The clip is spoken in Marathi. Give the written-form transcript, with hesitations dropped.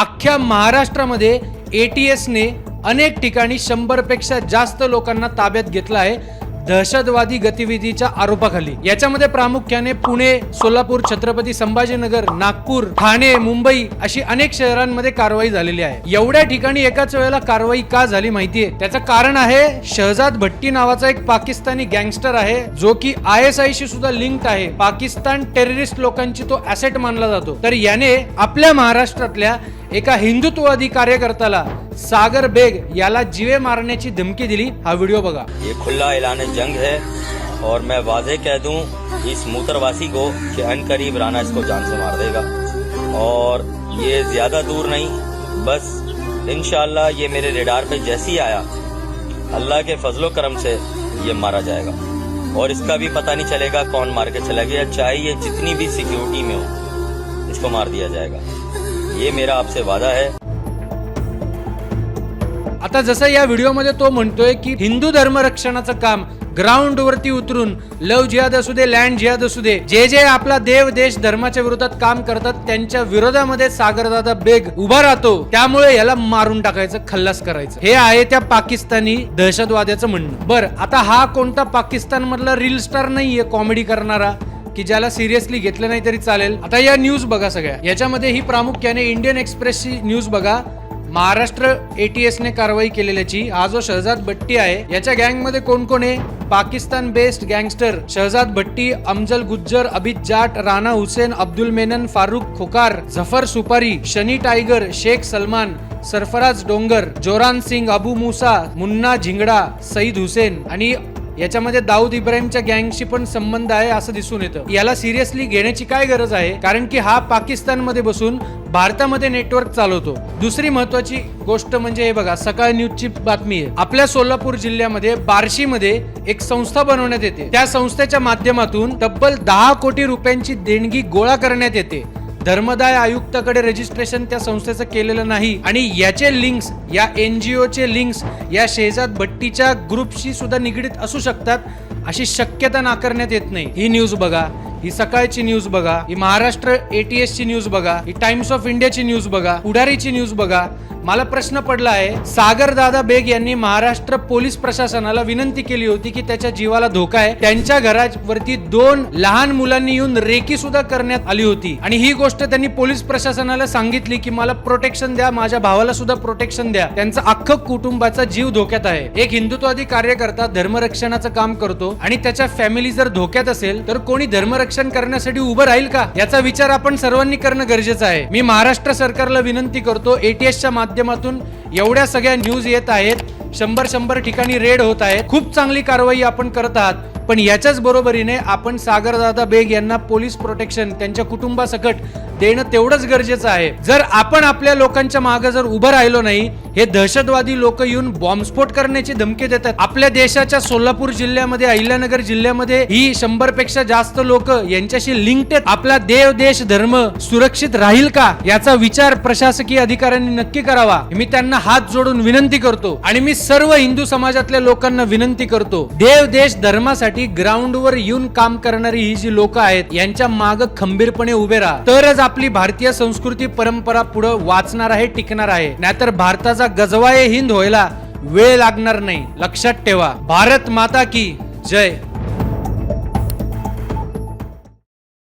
अख्ख्या महाराष्ट्रामध्ये ATSने अनेक ठिकाणी 100 पेक्षा जास्त लोकांना ताब्यात घेतलं आहे दहशतवादी गतिविधीच्या आरोपाखाली। याच्यामध्ये प्रामुख्याने पुणे, सोलापूर, छत्रपती संभाजीनगर, नागपूर, ठाणे, मुंबई अशी अनेक शहरांमध्ये कारवाई झालेली आहे। एवढ्या ठिकाणी एकाच वेळेला कारवाई का झाली माहितीये? त्याचं कारण आहे शहजाद भट्टी नावाचा एक पाकिस्तानी गँगस्टर आहे जो की ISI शी सुद्धा लिंक्ड आहे। पाकिस्तान टेररिस्ट लोकांची तो ॲसेट मानला जातो। तर याने आपल्या महाराष्ट्रातल्या एका हिंदुत्ववादी कार्यकर्त्याला सागर बेग याला जीवे मारण्याची धमकी दिली। हा व्हिडिओ बघा। ये खुला ऐलान जंग है और मैं वाजे कह दूं इस मूत्रवासी को कि अनकरीब राना इसको जान से मार देगा और ये ज्यादा दूर नहीं, बस इंशाअल्लाह ये मेरे रेडार पे जैसे ही आया अल्लाह के फजलो करम से ये मारा जाएगा और इसका भी पता नहीं चलेगा कौन मार के चला गया, चाहे ये जितनी भी सिक्योरिटी में हो इसको मार दिया जाएगा। ये मेरा आपसे वादा है। आता जसं या व्हिडिओमध्ये तो म्हणतोय की हिंदू धर्म रक्षणाचं काम ग्राउंड वरती उतरून लव जिहाद असू दे, लँड जिहाद असू दे, जे जे आपला देव देश धर्माच्या विरोधात काम करतात त्यांच्या विरोधामध्ये सागरदादा बेग उभा राहतो, त्यामुळे याला मारून टाकायचं, खल्लास करायचं, हे आहे त्या पाकिस्तानी दहशतवाद्याचं म्हणणं। बरं, आता हा कोणता पाकिस्तान मधला रील स्टार नाहीये कॉमेडी करणारा की ज्याला सिरियसली घेतलं नाही तरी चालेल। आता या न्यूज बघा सगळ्या, याच्यामध्ये ही प्रामुख्याने इंडियन एक्सप्रेसची न्यूज बघा। महाराष्ट्र ATSने कारवाई केलेल्याची हा जो शहजाद भट्टी आहे याच्या गँग मध्ये कोण कोण आहे? पाकिस्तान बेस्ड गँगस्टर शहजाद भट्टी, अमजल गुज्जर, अभित जाट, राणा हुसेन, अब्दुल मेनन, फारुख खोकार, जफर सुपारी, शनी टायगर, शेख सलमान, सरफराज डोंगर, जोरान सिंग, अबू मुसा, मुन्ना झिंगडा, सईद हुसेन आणि याच्यामध्ये दाऊद इब्राहिमच्या गँगशी पण संबंध आहे असं दिसून येतं। याला सिरियसली घेण्याची काय गरज आहे? कारण की हा पाकिस्तानमध्ये बसून भारतामध्ये नेटवर्क चालवतो। दुसरी महत्वाची गोष्ट म्हणजे हे बघा, सकाळ न्यूजची बातमी आहे, आपल्या सोलापूर जिल्ह्यामध्ये बार्शीमध्ये एक संस्था बनवण्यात येते। त्या संस्थेच्या माध्यमातून तब्बल 10 कोटी रुपयांची देणगी गोळा करण्यात येते। धर्मदाय आयुक्ताकडे रजिस्ट्रेशन त्या संस्थेचं केलेलं नाही आणि याचे लिंक्स, या NGO चे लिंक्स या शहजाद भट्टीच्या ग्रुपशी सुद्धा निगडीत असू शकतात अशी शक्यता नाकारण्यात येत नाही। ही न्यूज बघा, ही सकाळची न्यूज बघा, ही महाराष्ट्र ATS ची न्यूज बघा, ही टाइम्स ऑफ इंडियाची न्यूज बघा, पुढारीची न्यूज बघा। मला प्रश्न पडला आहे, सागरदादा बेग यांनी महाराष्ट्र पोलीस प्रशासनाला विनंती केली होती की त्याच्या जीवाला धोका आहे, त्यांच्या घरावरती 2 लहान मुलांनी येऊन रेकी सुद्धा करण्यात आली होती आणि ही गोष्ट त्यांनी पोलीस प्रशासनाला सांगितली की मला प्रोटेक्शन द्या, माझ्या भावाला सुद्धा प्रोटेक्शन द्या, त्यांचा अख्खा कुटुंबाचा जीव धोक्यात आहे। एक हिंदुत्ववादी कार्यकर्ता धर्मरक्षणाचं काम करतो आणि त्याच्या फॅमिली जर धोक्यात असेल तर कोणी धर्मरक्षण करण्यासाठी उभं राहील का? याचा विचार आपण सर्वांनी करणं गरजेचं आहे। मी महाराष्ट्र सरकारला विनंती करतो, ATSच्या माध्यमातून एवढ्या सगळ्या न्यूज येत आहेत, 100 ठिकाणी रेड होत आहेत, खूप चांगली कारवाई आपण करत आहात, पण याच्याच बरोबरीने आपण सागरदादा बेग यांना पोलीस प्रोटेक्शन त्यांच्या कुटुंबासकट देणं तेवढंच गरजेचं आहे। जर आपण आपल्या लोकांच्या मागे जर उभं राहिलो नाही, हे दहशतवादी लोक येऊन बॉम्बस्फोट करण्याची धमकी देतात। आपल्या देशाच्या सोलापूर जिल्ह्यामध्ये, अहिल्यानगर जिल्ह्यामध्ये ही 100 पेक्षा जास्त लोक यांच्याशी लिंक्ड आहेत। आपला देव देश धर्म सुरक्षित राहील का याचा विचार प्रशासकीय अधिकाऱ्यांनी नक्की करावा, मी त्यांना हात जोडून विनंती करतो आणि मी सर्व हिंदू समाजातल्या लोकांना विनंती करतो, देव देश धर्मासाठी ग्राउंडवर येऊन काम करणारी ही जी लोक आहेत यांच्या मागे खंबीरपणे उभे राहा, तरच आपली भारतीय संस्कृती परंपरा पुढे वाचणार आहे, टिकणार आहे। नाहीतर भारताचा गजवाये हिंद व्हायला वेळ लागणार नाही। लक्षात ठेवा। भारत माता की जय।